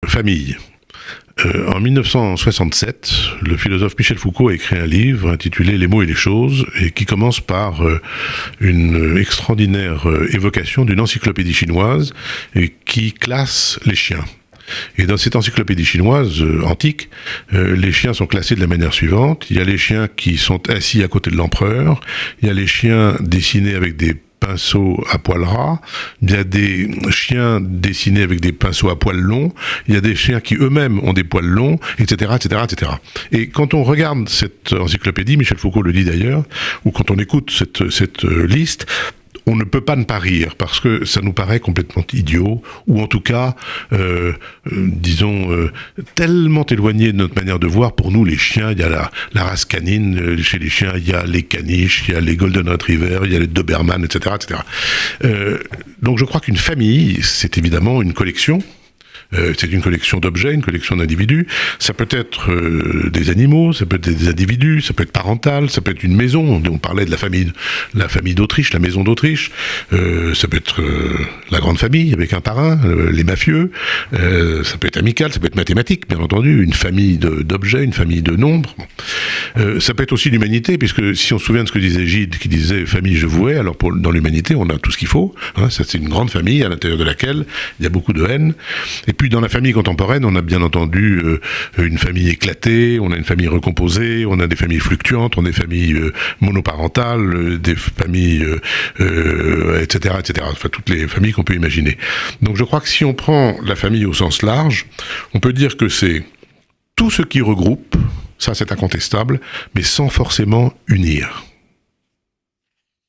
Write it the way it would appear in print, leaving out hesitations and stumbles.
famille. En 1967, le philosophe Michel Foucault a écrit un livre intitulé Les mots et les choses, et qui commence par une extraordinaire évocation d'une encyclopédie chinoise qui classe les chiens. Et dans cette encyclopédie chinoise antique, les chiens sont classés de la manière suivante. Il y a les chiens qui sont assis à côté de l'empereur, il y a les chiens dessinés avec des pinceaux à poils ras, il y a des chiens dessinés avec des pinceaux à poils longs, il y a des chiens qui eux-mêmes ont des poils longs, etc., etc., etc. Et quand on regarde cette encyclopédie, Michel Foucault le dit d'ailleurs, ou quand on écoute cette liste, on ne peut pas ne pas rire, parce que ça nous paraît complètement idiot, ou en tout cas, disons, tellement éloigné de notre manière de voir. Pour nous, les chiens, il y a la race canine, chez les chiens, il y a les caniches, il y a les golden retrievers, il y a les doberman, etc., etc. Donc je crois qu'une famille, c'est évidemment une collection. C'est une collection d'objets, une collection d'individus. Ça peut être des animaux, ça peut être des individus, ça peut être parental, ça peut être une maison. On parlait de la famille d'Autriche, la maison d'Autriche. Ça peut être la grande famille avec un parrain, les mafieux. Ça peut être amical, ça peut être mathématique, bien entendu. Une famille d'objets, une famille de nombres. Ça peut être aussi l'humanité, puisque si on se souvient de ce que disait Gide, qui disait famille je vouais, alors dans l'humanité on a tout ce qu'il faut. Hein, ça c'est une grande famille à l'intérieur de laquelle il y a beaucoup de haine. Et puis dans la famille contemporaine, on a bien entendu une famille éclatée, on a une famille recomposée, on a des familles fluctuantes, on a des familles monoparentales, des familles, etc., etc. Enfin, toutes les familles qu'on peut imaginer. Donc je crois que si on prend la famille au sens large, on peut dire que c'est tout ce qui regroupe, ça c'est incontestable, mais sans forcément unir.